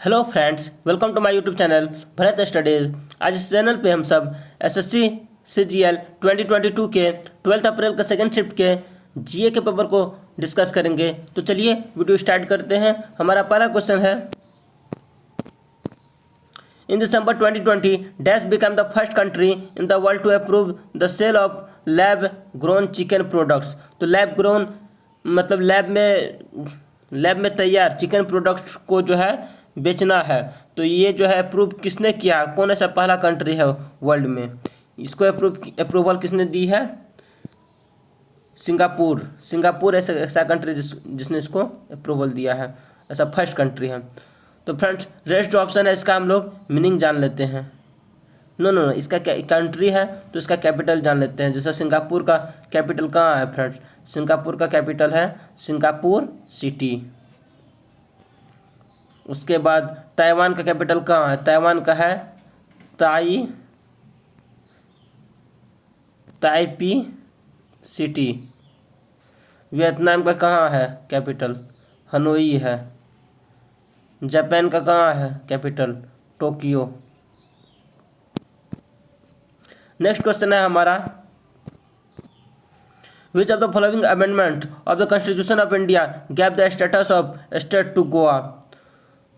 Hello friends, welcome to my YouTube channel Bharat studies. आज इस channel पे हम सब एसएससी सीजीएल 2022 के 12 अप्रैल के सेकंड शिफ्ट के जीए के पेपर को डिस्कस करेंगे। तो चलिए वीडियो स्टार्ट करते हैं। हमारा पहला क्वेश्चन है, in December 2020 dash become the first country in the world to approve the sale of lab grown chicken products. तो लैब ग्रोन मतलब लैब में तैयार चिकन प्रोडक्ट्स को जो है बेचना है। तो ये जो है अप्रूव किसने किया, कौन ऐसा पहला कंट्री है वर्ल्ड में, इसको अप्रूवल किसने दी है? सिंगापुर ऐसा कंट्री जिसने इसको अप्रूवल दिया है, ऐसा फर्स्ट कंट्री है। तो फ्रेंड्स रेस्ट जो ऑप्शन है इसका हम लोग मीनिंग जान लेते हैं। नो, इसका कंट्री है तो इसका कैपिटल जान लेते हैं। जैसे सिंगापुर का कैपिटल कहाँ है फ्रेंड्स? सिंगापुर का कैपिटल है सिंगापुर सिटी। उसके बाद ताइवान का कैपिटल कहाँ है? ताइवान का है ताइपी सिटी। वियतनाम का कहाँ है कैपिटल? हनोई है। जापान का कहाँ है कैपिटल? टोक्यो। नेक्स्ट क्वेश्चन है हमारा, which of the following amendment of the constitution of India gave the status of state to Goa.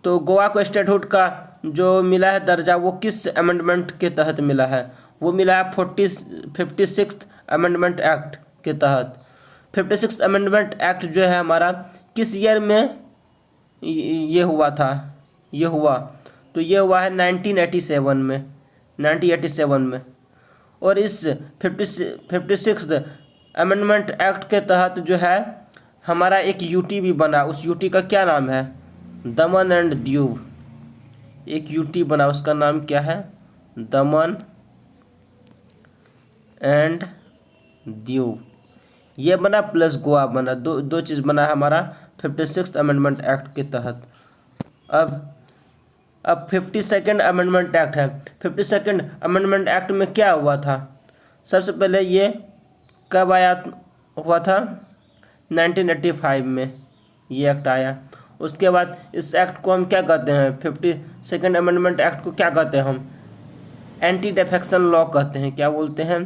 तो गोवा को स्टेटहुड का जो मिला है दर्जा वो किस अमेंडमेंट के तहत मिला है? वो मिला है 56th अमेंडमेंट एक्ट के तहत। 56th अमेंडमेंट एक्ट जो है हमारा किस ईयर में ये हुआ था? तो ये हुआ है 1987 में। और इस 56th अमेंडमेंट एक्ट के तहत जो है हमारा एक यूटी भी बना। उस यूटी का क्या नाम है? दमन एंड दीव। एक यूटी बना, उसका नाम क्या है? दमन एंड दीव। ये बना प्लस गोवा बना, दो चीज़ बना हमारा 56th अमेंडमेंट एक्ट के तहत। अब 52nd अमेंडमेंट एक्ट है। 52nd अमेंडमेंट एक्ट में क्या हुआ था? सबसे पहले ये कब हुआ था? 1985 में ये एक्ट आया। उसके बाद इस एक्ट को हम क्या कहते हैं? 52nd अमेंडमेंट एक्ट को क्या कहते हैं हम? एंटी डिफेक्शन लॉ कहते हैं। क्या बोलते हैं?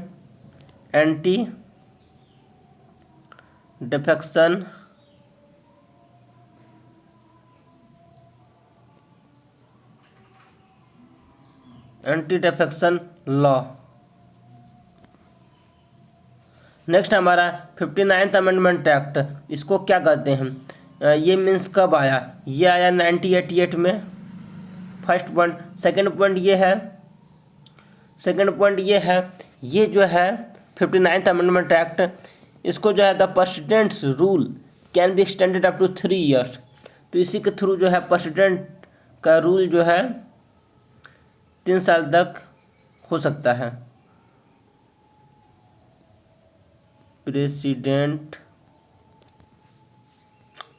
Anti defection law. नेक्स्ट हमारा 59th अमेंडमेंट एक्ट, इसको क्या कहते हैं? ये मीन्स कब आया? ये आया 1988 में। First point. सेकंड पॉइंट ये है ये जो है 59th अमेंडमेंट एक्ट, इसको जो है the president's rule can be extended up to 3 years। तो इसी के थ्रू जो है प्रेसिडेंट का रूल जो है 3 साल तक हो सकता है।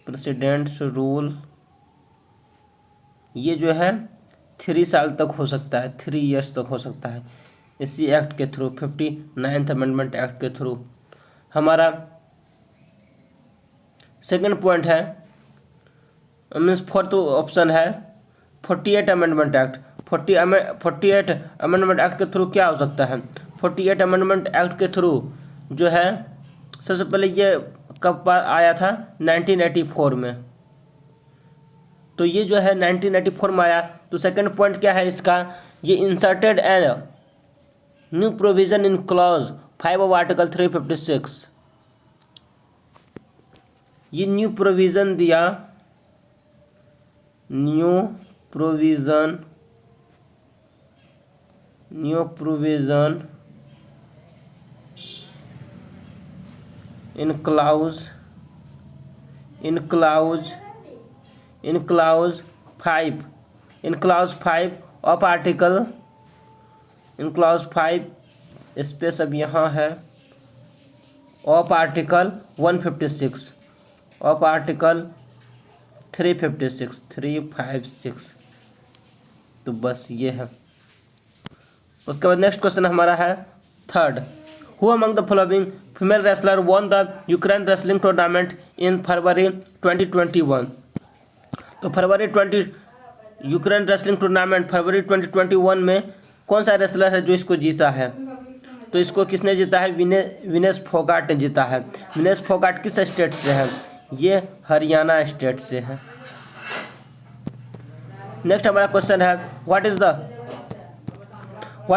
प्रेसिडेंट्स रूल ये जो है 3 साल तक हो सकता है, 3 years तक हो सकता है इसी एक्ट के थ्रू, 59th अमेंडमेंट एक्ट के थ्रू। हमारा सेकंड पॉइंट है, मीन्स फोर्थ ऑप्शन है 48 अमेंडमेंट एक्ट। 48 अमेंडमेंट एक्ट के थ्रू क्या हो सकता है? 48 अमेंडमेंट एक्ट के थ्रू जो है सबसे पहले ये कब आया था? 1984 में। तो ये जो है 1984 में आया। तो सेकंड पॉइंट क्या है इसका? ये inserted an new provision in clause 5 of article 356। ये न्यू प्रोविजन दिया, new provision in clause 5 of article, in clause 5 space अब यहाँ है ऑफ आर्टिकल 156 ऑफ आर्टिकल 356। तो बस ये है। उसके बाद नेक्स्ट क्वेश्चन हमारा है third, who among the following female wrestler won the Ukraine wrestling tournament in February 2021। तो फरवरी यूक्रेन रेसलिंग टूर्नामेंट फरवरी 2021 में कौन सा रेसलर है जो इसको जीता है? तो इसको किसने जीता है? विनेश फोगाट ने जीता है। विनेश फोगाट किस स्टेट से है? ये हरियाणा स्टेट से है। नेक्स्ट हमारा क्वेश्चन है what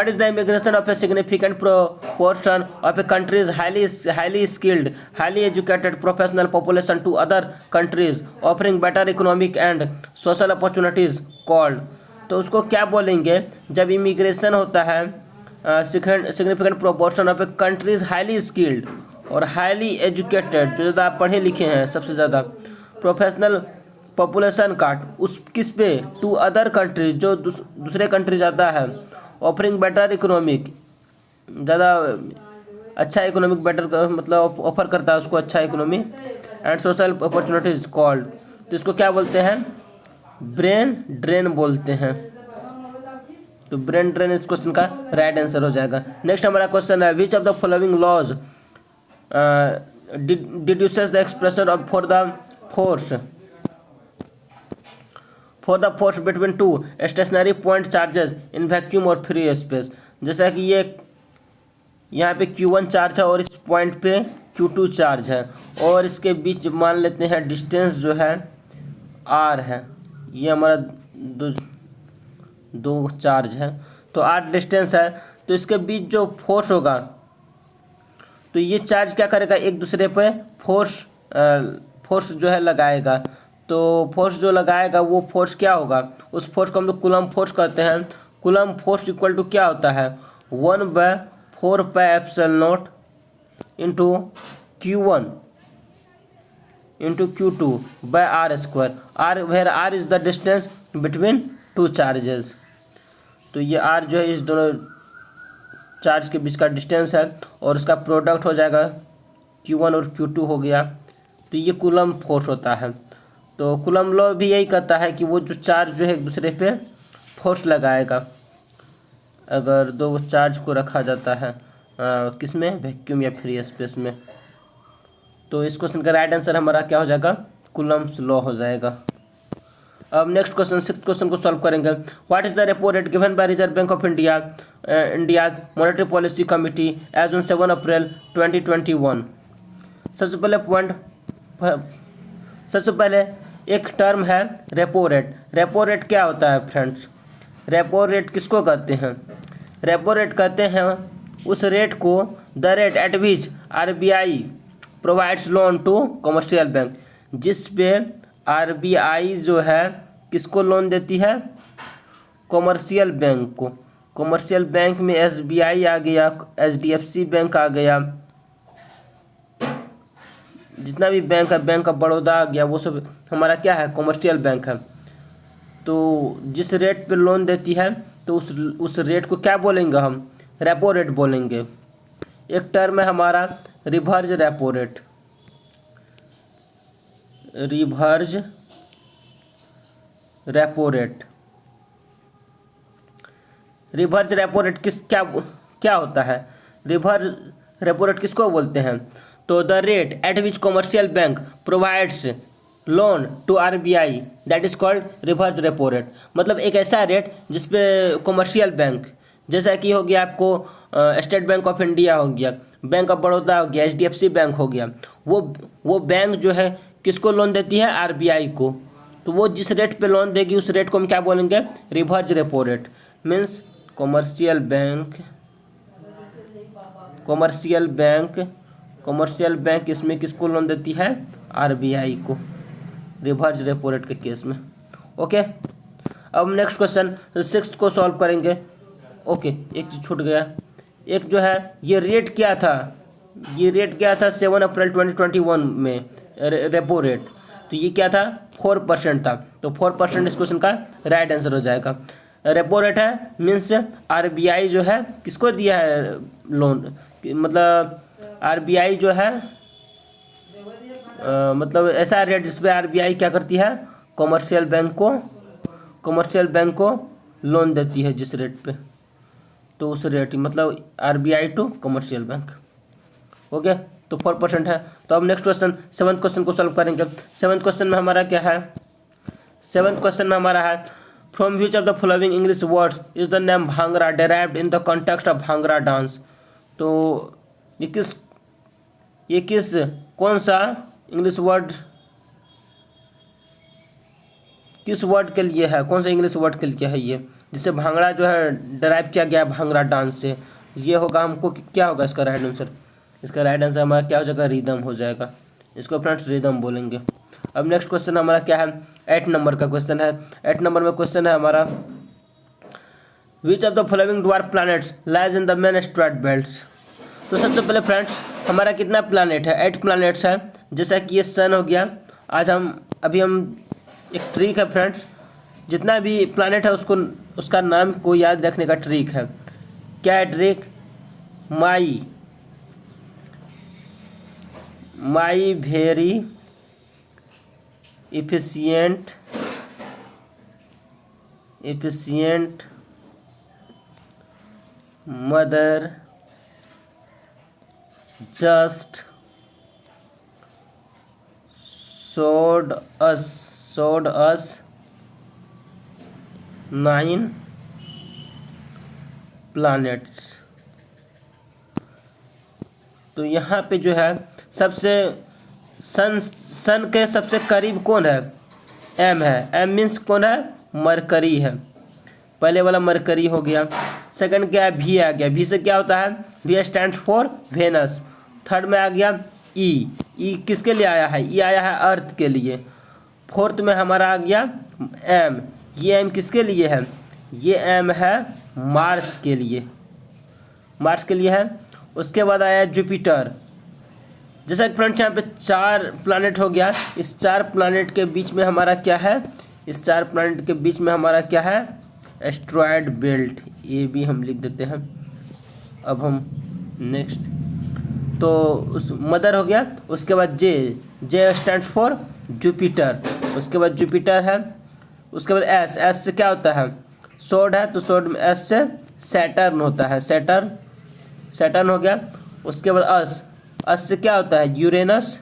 is the immigration of a significant proportion of a country's highly skilled, highly educated professional population to other countries offering better economic and social opportunities called? तो उसको क्या बोलेंगे जब इमिग्रेशन होता है significant proportion of A countries highly skilled और highly educated, जो ज़्यादा पढ़े लिखे हैं, सबसे ज़्यादा प्रोफेशनल पॉपुलेशन का उस किस पे टू अदर कंट्रीज, जो दूसरे कंट्री जाता है, ऑफरिंग बेटर इकोनॉमिक, ज़्यादा अच्छा इकोनॉमिक बेटर मतलब ऑफर करता है उसको अच्छा economy, and social opportunities called, तो इसको क्या बोलते हैं? ब्रेन ड्रेन बोलते हैं। तो ब्रेन ड्रेन इस क्वेश्चन का राइट आंसर हो जाएगा। नेक्स्ट हमारा क्वेश्चन है which of the following laws deduces the expression of for the force between two stationary point charges in vacuum और फ्री स्पेस। जैसा कि ये यहाँ पे Q1 चार्ज है और इस पॉइंट पे Q2 चार्ज है और इसके बीच मान लेते हैं डिस्टेंस जो है R है, ये हमारा दो चार्ज है, तो R डिस्टेंस है, तो इसके बीच जो फोर्स होगा तो ये चार्ज क्या करेगा? एक दूसरे पे फोर्स जो है लगाएगा। तो फोर्स जो लगाएगा वो फोर्स क्या होगा? उस फोर्स को हम लोग कूलम फोर्स कहते हैं। कूलम फोर्स इक्वल टू क्या होता है? 1/4πε0 into Q1 into Q2 by R²। R where R is the distance between two charges. तो ये R जो है इस दोनों चार्ज के बीच का डिस्टेंस है और उसका प्रोडक्ट हो जाएगा Q1 और Q2 हो गया। तो ये कूलम फोर्स होता है। तो कूलम लॉ भी यही कहता है कि वो जो चार्ज जो है एक दूसरे पे फोर्स लगाएगा अगर दो चार्ज को रखा जाता है किस में? वैक्यूम या फ्री स्पेस में। तो इस क्वेश्चन का राइट आंसर हमारा क्या हो जाएगा? कूलम्स लॉ हो जाएगा। अब नेक्स्ट क्वेश्चन, सिक्स्थ क्वेश्चन को सॉल्व करेंगे। What is the repo rate given by Reserve Bank of India India's monetary policy committee as on 7 April 2021? सबसे पहले एक टर्म है रेपो रेट। रेपो रेट क्या होता है फ्रेंड्स? रेपो रेट किसको कहते हैं? रेपो रेट कहते हैं उस रेट को the rate at which RBI provides loan to commercial bank, जिस पे RBI जो है किसको लोन देती है? कमर्शियल बैंक को। कमर्शियल बैंक में SBI आ गया, HDFC बैंक आ गया, जितना भी बैंक है, बैंक ऑफ बड़ौदा आ गया, वो सब हमारा क्या है? कमर्शियल बैंक है। तो जिस रेट पे लोन देती है तो उस रेट को क्या बोलेंगे हम? रेपो रेट बोलेंगे। एक टर्म है हमारा reverse repo rate. Reverse repo rate. Reverse repo rate क्या होता है? रिवर्स रेपो रेट किसको बोलते हैं? तो the rate at which commercial bank provides loan to RBI that is called reverse repo rate. मतलब एक ऐसा रेट जिसपे कमर्शियल बैंक, जैसा कि हो गया आपको स्टेट बैंक ऑफ इंडिया हो गया, बैंक ऑफ बड़ौदा हो गया, HDFC बैंक हो गया, वो बैंक जो है किसको लोन देती है? RBI को। तो वो जिस रेट पे लोन देगी उस रेट को हम क्या बोलेंगे? Reverse repo rate. Means commercial bank इसमें किसको लोन देती है? RBI को, रिवर्स रेपो रेट के केस में। ओके, अब नेक्स्ट क्वेश्चन सिक्स्थ को सॉल्व करेंगे। ओके, एक चीज छूट गया। एक जो है ये रेट क्या था? ये रेट क्या था 7 अप्रैल 2021 में? Repo rate. तो ये क्या था? 4% था। तो 4% इस क्वेश्चन का राइट आंसर हो जाएगा। रेपो रेट है मीन्स RBI जो है किसको दिया है लोन? मतलब RBI जो है मतलब ऐसा रेट जिसपे RBI क्या करती है? कमर्शियल बैंक को लोन देती है जिस रेट पे, तो उस रेट मतलब RBI to commercial bank. Okay, तो 4% है। तो अब नेक्स्ट क्वेश्चन, सेवंथ क्वेश्चन को सॉल्व करेंगे। सेवंथ क्वेश्चन में हमारा क्या है? सेवंथ क्वेश्चन में हमारा है from which of the following English words is the name bhangra derived in the context of bhangra dance. तो ये किस कौन सा इंग्लिश वर्ड किस वर्ड के लिए है, कौन सा इंग्लिश वर्ड के लिए है ये, जिससे भांगड़ा जो है डराइव किया गया है भांगड़ा डांस से। ये होगा हमको क्या होगा इसका राइट आंसर? इसका राइट आंसर हमारा क्या हो जाएगा? रिदम हो जाएगा। इसको फ्रेंड्स रिदम बोलेंगे। अब नेक्स्ट क्वेश्चन हमारा क्या है? 8 नंबर का क्वेश्चन है। 8 नंबर में क्वेश्चन है हमारा, which of the following dwarf planets lies in the main asteroid belts. तो सबसे पहले फ्रेंड्स हमारा कितना प्लैनेट है? 8 प्लैनेट्स है। जैसा कि ये सन हो गया। आज हम एक ट्रिक है फ्रेंड्स, जितना भी प्लैनेट है उसका नाम को याद रखने का ट्रिक है। क्या है trick? My very efficient mother just showed us 9 planets। तो यहाँ पे जो है सबसे सन के सबसे करीब कौन है? एम है। एम मीन्स कौन है? मरकरी है। पहले वाला मरकरी हो गया। सेकंड क्या है? भी आ गया। भी से क्या होता है? भी स्टैंड्स फॉर वेनस। थर्ड में आ गया ई किसके लिए आया है? ई आया है अर्थ के लिए। फोर्थ में हमारा आ गया एम। ये एम किसके लिए है? ये एम है मार्स के लिए है। उसके बाद आया जुपिटर। जैसा कि फ्रेंड्स यहाँ पे 4 प्लैनेट हो गया। इस 4 प्लैनेट के बीच में हमारा क्या है? इस 4 प्लैनेट के बीच में हमारा क्या है? Asteroid belt. ये भी हम लिख देते हैं। अब हम नेक्स्ट, तो उस मदर हो गया। उसके बाद जे स्टैंड्स फॉर जुपिटर। उसके बाद जुपिटर है। उसके बाद एस से क्या होता है? सोड है, तो सोड में एस से सैटर्न होता है। सैटर्न हो गया। उसके बाद अस से क्या होता है? यूरेनस।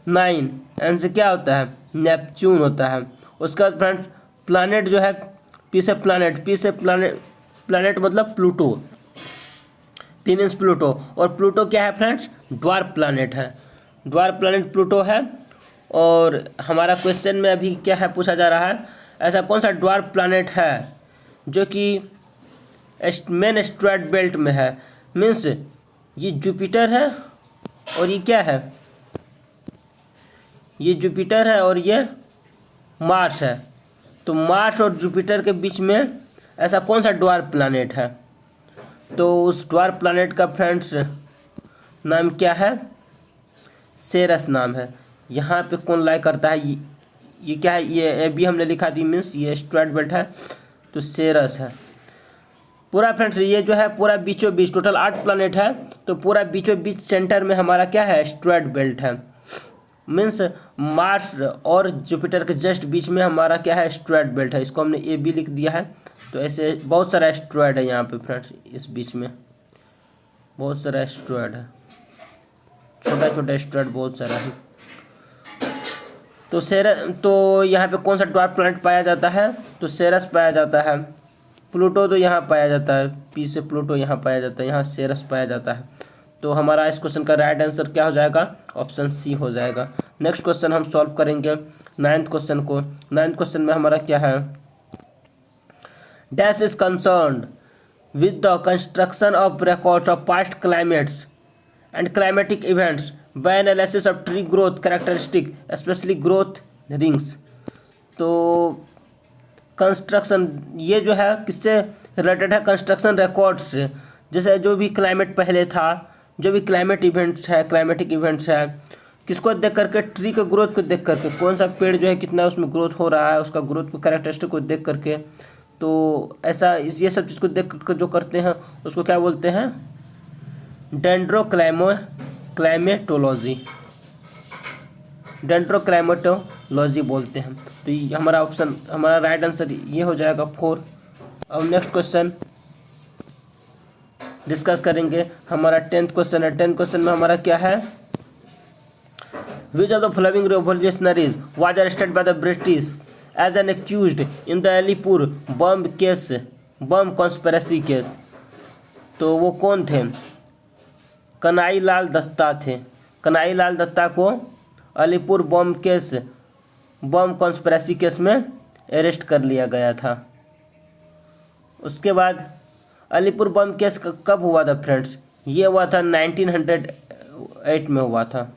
9 एन से क्या होता है? नेपच्यून होता है। उसके बाद फ्रेंड्स प्लैनेट जो है, पी से प्लैनेट मतलब प्लूटो। P means Pluto. और प्लूटो क्या है फ्रेंड्स? ड्वार्फ प्लैनेट है। ड्वार्फ प्लैनेट प्लूटो है। और हमारा क्वेश्चन में अभी क्या है पूछा जा रहा है, ऐसा कौन सा ड्वार्फ प्लैनेट है जो कि मेन एस्टेरॉयड बेल्ट में है? मीन्स ये जुपिटर है और ये क्या है? ये जुपिटर है और ये मार्स है। तो मार्स और जुपिटर के बीच में ऐसा कौन सा ड्वार्फ प्लैनेट है? तो उस ड्वार्फ प्लैनेट का फ्रेंड्स नाम क्या है? सेरस नाम है। यहाँ पे कौन लाई करता है? ये क्या है? ये भी हमने लिखा दी, मीन्स ये एस्टेरॉयड बेल्ट है, तो सेरस है। पूरा फ्रेंड्स ये जो है पूरा बीचों बीच टोटल 8 प्लैनेट है। तो पूरा बीचों बीच सेंटर में हमारा क्या है? एस्टेरॉयड बेल्ट है। मीन्स मार्स और जुपिटर के जस्ट बीच में हमारा क्या है? एस्टेरॉयड बेल्ट है। इसको हमने ए बी लिख दिया है। तो ऐसे बहुत सारा एस्टेरॉयड है यहाँ पे फ्रेंड्स। इस बीच में बहुत सारा एस्टेरॉयड है, छोटा छोटा एस्टेरॉयड बहुत सारा है। तो यहाँ पे कौन सा ड्वार्फ प्लैनेट पाया जाता है? तो सेरस पाया जाता है। प्लूटो तो यहाँ पाया जाता है। पी से प्लूटो यहाँ पाया जाता है। यहाँ सेरस पाया जाता है। तो हमारा इस क्वेश्चन का राइट आंसर क्या हो जाएगा? ऑप्शन सी हो जाएगा। नेक्स्ट क्वेश्चन हम सॉल्व करेंगे 9th क्वेश्चन को। 9th क्वेश्चन में हमारा क्या है? Dash is concerned with the construction of records of past climates and climatic events by analysis of tree growth characteristic specially growth rings. तो कंस्ट्रक्शन ये जो है किससे रिलेटेड है? कंस्ट्रक्शन रिकॉर्ड से। जैसे जो भी क्लाइमेट पहले था, जो भी क्लाइमेटिक इवेंट्स है, किसको देख करके? ट्री के ग्रोथ को देख करके, कौन सा पेड़ जो है कितना उसमें ग्रोथ हो रहा है, उसका ग्रोथ को कैरेक्टरिस्टिक को देख करके। तो ऐसा ये सब चीज़ को देख करके जो करते हैं उसको क्या बोलते हैं? डेंड्रोक्लाइमेटोलॉजी बोलते हैं। तो ये हमारा राइट आंसर ये हो जाएगा 4। अब नेक्स्ट क्वेश्चन डिस्कस करेंगे। हमारा 10th क्वेश्चन है। 10th क्वेश्चन में हमारा क्या है? Which of the following revolutionaries was arrested by the British as an accused in the Alipore bomb conspiracy case. तो वो कौन थे? कन्हई लाल दत्ता थे। कन्हई लाल दत्ता को अलीपुर बम कॉन्स्पिरेसी केस में अरेस्ट कर लिया गया था। उसके बाद अलीपुर बम केस कब हुआ था फ्रेंड्स? ये हुआ था 1908 में हुआ था।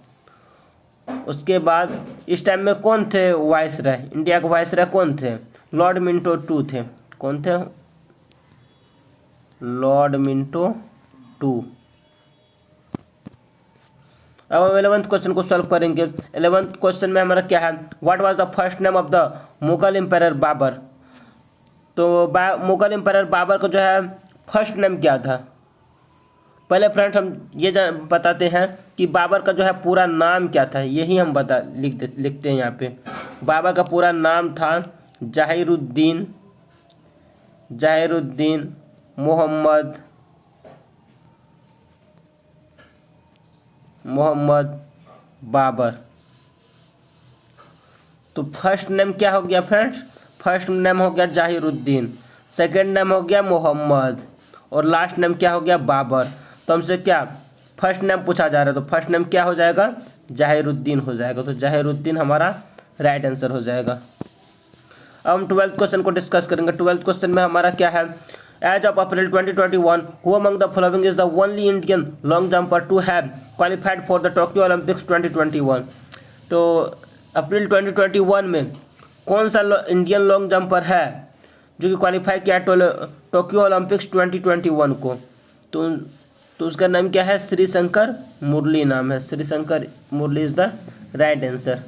उसके बाद इस टाइम में कौन थे वाइसराय? इंडिया के वाइसराय कौन थे? लॉर्ड मिंटो टू थे। कौन थे? Lord Minto two. अब हम 11th क्वेश्चन को सॉल्व करेंगे। 11th क्वेश्चन में हमारा क्या है? What was the first name of the Mughal empire Babur? तो मुगल एम्पायर बाबर को जो है फर्स्ट नेम क्या था? पहले फ्रेंड्स हम ये बताते हैं कि बाबर का जो है पूरा नाम क्या था, यही हम लिखते हैं यहाँ पे। बाबर का पूरा नाम था जहीरुद्दीन मोहम्मद बाबर। तो फर्स्ट नेम क्या हो गया फ्रेंड्स? फर्स्ट नेम हो गया जहीरुद्दीन, सेकंड नेम हो गया मोहम्मद और लास्ट नेम क्या हो गया? बाबर। तो हमसे क्या फर्स्ट नेम पूछा जा रहा है, तो फर्स्ट नेम क्या हो जाएगा? जहीरुद्दीन हो जाएगा। तो जहीरुद्दीन हमारा राइट आंसर हो जाएगा। अब हम 12th क्वेश्चन को डिस्कस करेंगे। 12th क्वेश्चन में हमारा क्या है? As of April 2021 who among the following is the only Indian long jumper to have qualified for the Tokyo Olympics 2021? तो अप्रैल 2021 में कौन सा इंडियन लॉन्ग जंपर है जो कि क्वालिफाई किया टोक्यो ओलंपिक्स 2021 को? तो उसका नाम क्या है? श्रीशंकर मुरली नाम है। Sreeshankar Murali is the right answer.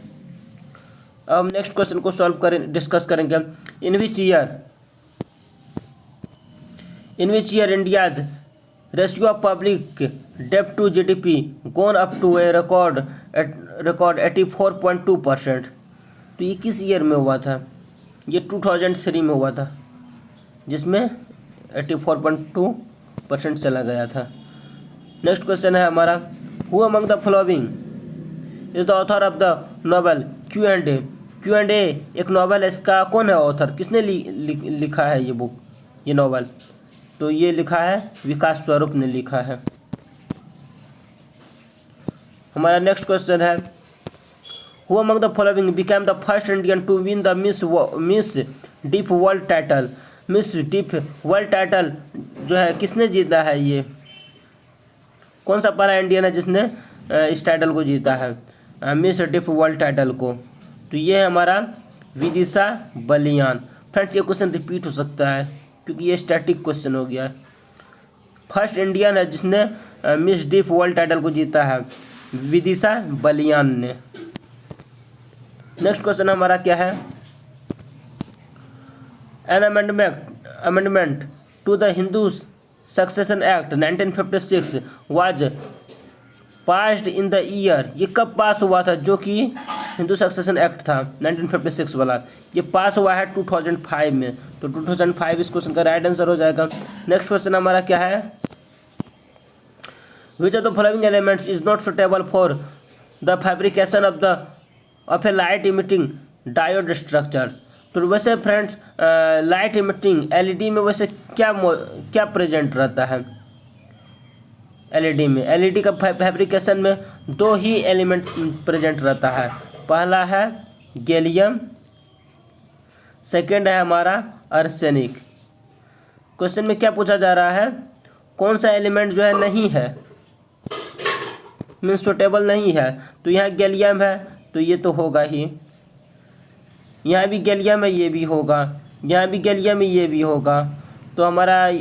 अब हम नेक्स्ट क्वेश्चन को डिस्कस करेंगे। In which year India's ratio of public डेब्ट to GDP gone up to a record 84.2%? तो ये किस ईयर में हुआ था? ये 2003 में हुआ था, जिसमें 84.2% चला गया था। नेक्स्ट क्वेश्चन है हमारा, who among the following is the author of the novel Q&A? Q&A एक नॉवेल है, इसका कौन है ऑथर? किसने लिखा है ये बुक, ये नॉवेल? तो ये लिखा है विकास स्वरूप ने लिखा है। हमारा नेक्स्ट क्वेश्चन है, who among the following became the first Indian to win the Miss Deaf World title? Miss Deaf World title जो है किसने जीता है? ये कौन सा पहला इंडियन है जिसने इस टाइटल को जीता है, मिस डीप वर्ल्ड टाइटल को? तो ये है हमारा विदिशा बलियान। फ्रेंड्स ये क्वेश्चन रिपीट हो सकता है क्योंकि ये स्टैटिक क्वेश्चन हो गया है। फर्स्ट इंडियन है जिसने मिस डीप वर्ल्ड टाइटल को जीता है, विदिशा बलियान ने। नेक्स्ट क्वेश्चन हमारा क्या है? An amendment to the Hindu Succession Act 1956 was passed in the year? ये कब पास हुआ था? जो कि हिंदू सक्सेशन एक्ट था 1956 वाला, ये पास हुआ है 2005 में। तो 2005 इस क्वेश्चन का राइट आंसर हो जाएगा। नेक्स्ट क्वेश्चन हमारा क्या है? Which of the following elements is not suitable for the fabrication of A light emitting diode structure? तो वैसे फ्रेंड्स लाइट इमिटिंग एलईडी में वैसे क्या प्रेजेंट रहता है? एलईडी का फैब्रिकेशन में दो ही एलिमेंट प्रेजेंट रहता है। पहला है गैलियम, सेकेंड है हमारा आर्सेनिक। क्वेश्चन में क्या पूछा जा रहा है? कौन सा एलिमेंट जो है नहीं है, मीन्स सुटेबल नहीं है? तो यहाँ गैलियम है तो ये तो होगा ही, यहाँ भी गैलियम है ये भी होगा, यहाँ भी गैलियम है ये भी होगा। तो हमारा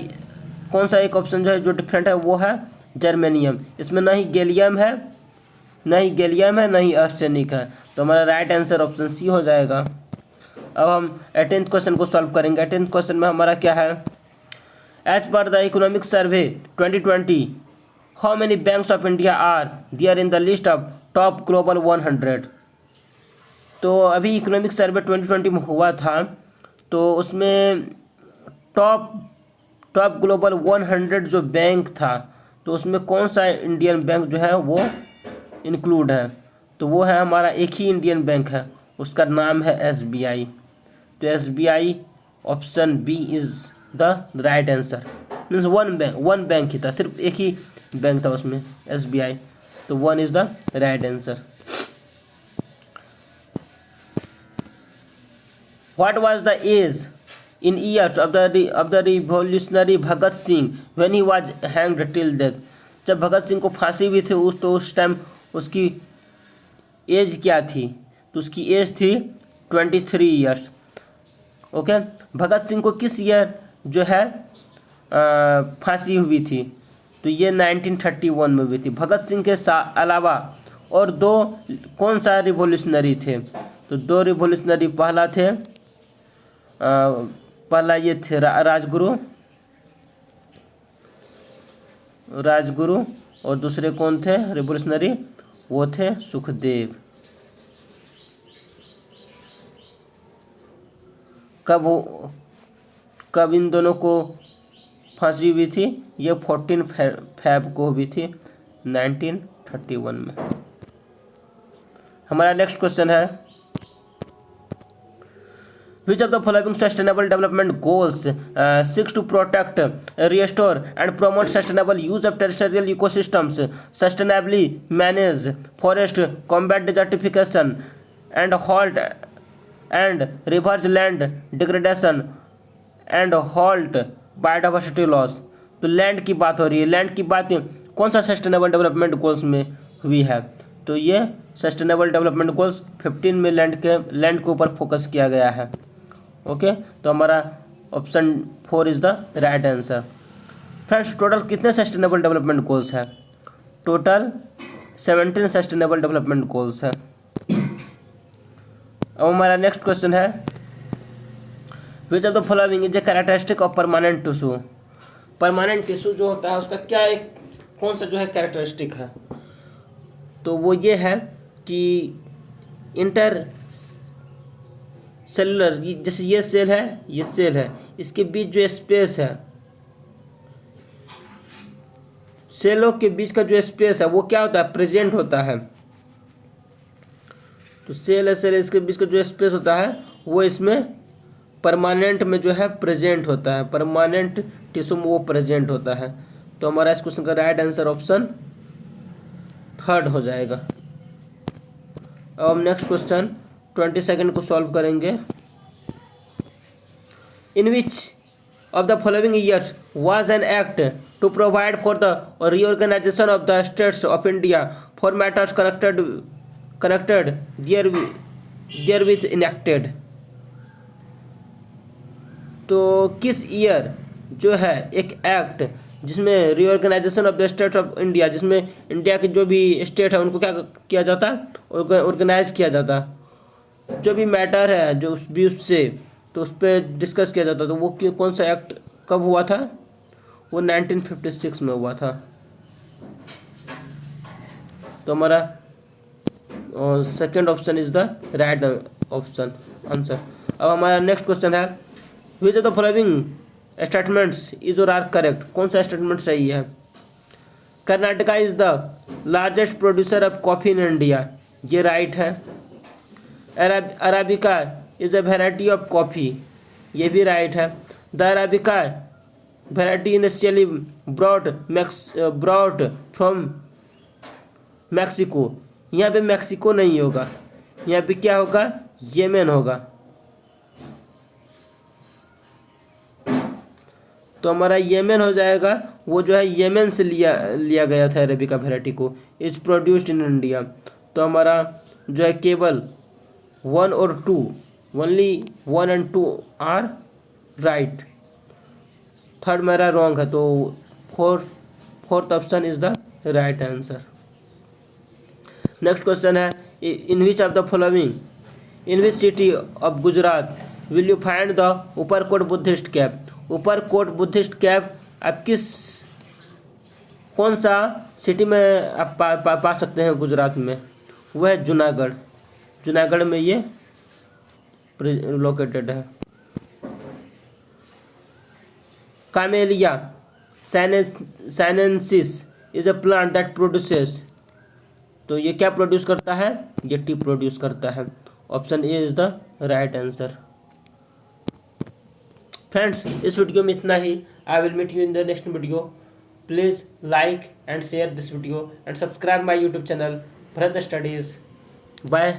कौन सा एक ऑप्शन जो है जो डिफरेंट है वो है जर्मेनियम। इसमें ना ही गैलियम है ना ही आर्सेनिक है। तो हमारा राइट आंसर ऑप्शन सी हो जाएगा। अब हम 18th क्वेश्चन को सॉल्व करेंगे। 18th क्वेश्चन में हमारा क्या है? एज पर the Economic Survey 2020 how many banks of India are there in the list of top global 100? तो अभी इकोनॉमिक सर्वे 2020 में हुआ था, तो उसमें टॉप ग्लोबल 100 जो बैंक था, तो उसमें कौन सा इंडियन बैंक जो है वो इंक्लूड है? तो वो है हमारा एक ही इंडियन बैंक है, उसका नाम है SBI। तो SBI option B is the right answer. Means one bank ही था, सिर्फ एक ही बैंक था उसमें SBI, तो 1 is the right answer. What was the age in years of the revolutionary Bhagat Singh when he was hanged till death? जब भगत सिंह को फांसी भी थी उस टाइम उसकी एज क्या थी? तो उसकी एज थी 23 ईयर्स। ओके, भगत सिंह को किस ईयर जो है फांसी हुई थी? तो ये 1931 में हुई थी। भगत सिंह के अलावा और दो कौन सा रिवॉल्यूशनरी थे? तो दो रिवॉल्यूशनरी, पहला ये थे राजगुरु और दूसरे कौन थे रिवॉल्यूशनरी? वो थे सुखदेव। कब इन दोनों को फांसी हुई थी? ये 14 फ़रवरी को हुई थी 1931 में। हमारा नेक्स्ट क्वेश्चन है, Which of the following sustainable development goals seeks to protect, restore and promote sustainable use of terrestrial ecosystems, sustainably manage forest, combat desertification and halt and reverse land degradation and halt biodiversity loss? तो land की बात हो रही है। Land की बात कौन सा सस्टेनेबल डेवलपमेंट गोल्स में हुई है? तो ये सस्टेनेबल डेवलपमेंट गोल्स 15 में लैंड के ऊपर फोकस किया गया है। ओके, तो हमारा option 4 is the right answer. Friends, total कितने सस्टेनेबल डेवलपमेंट गोल्स हैं? टोटल 17 सस्टेनेबल डेवलपमेंट गोल्स है। अब हमारा नेक्स्ट क्वेश्चन है, which of the following is a characteristic of permanent tissue? Permanent tissue जो होता है उसका क्या कौन सा जो है कैरेक्टरिस्टिक है? तो वो ये है कि इंटर सेलुलर, जैसे ये सेल है, ये सेल है, इसके बीच जो स्पेस है, सेलों के बीच का जो स्पेस है वो क्या होता है? प्रेजेंट होता है। तो सेल है, सेल, इसके बीच का जो स्पेस होता है वो इसमें परमानेंट में जो है प्रेजेंट होता है। परमानेंट टिश्यू में वो प्रेजेंट होता है। तो हमारा इस क्वेश्चन का राइट आंसर ऑप्शन 3 हो जाएगा। अब हम नेक्स्ट क्वेश्चन 22 को सॉल्व करेंगे। In which of the following years was an act to provide for the reorganisation of the states of India for matters connected there with enacted? तो किस year जो है एक एक्ट जिसमें reorganisation of the states of India, जिसमें India के जो भी स्टेट है उनको क्या किया जाता है? ऑर्गेनाइज किया जाता है। जो भी मैटर है जो उससे तो उस पर डिस्कस किया जाता, तो वो कौन सा एक्ट कब हुआ था? वो 1956 में हुआ था। तो हमारा second option is the right option answer. अब हमारा नेक्स्ट क्वेश्चन है, which of the following statements is और आर करेक्ट? कौन सा स्टेटमेंट सही है? Karnataka is the largest producer of coffee in India, ये राइट है। Arabica is a variety of coffee, ये भी राइट है। The arabica variety initially brought from Mexico, यहाँ पे मैक्सिको नहीं होगा, यहाँ पे क्या होगा? येमेन होगा। तो हमारा येमेन हो जाएगा। वो जो है येमेन से लिया गया था अरेबिका वेराइटी को। Is produced in India. तो हमारा जो है केवल 1 और 2, only 1 and 2 are right. Third मेरा रॉन्ग है, तो fourth option is the right answer. Next question है, in which of the following, in which city of Gujarat will you find the Uparkot Buddhist cap? Uparkot Buddhist cap आप कौन सा city में आप पा सकते हैं गुजरात में? वह है जूनागढ़। जूनागढ़ में ये लोकेटेड है। Camellia sinensis is a plant that produces, तो ये क्या प्रोड्यूस करता है? ये टी प्रोड्यूस करता है। Option A is the right answer. Friends, इस वीडियो में इतना ही। I will meet you in the next video. Please like and share this video and subscribe my YouTube channel Bharat studies. Bye.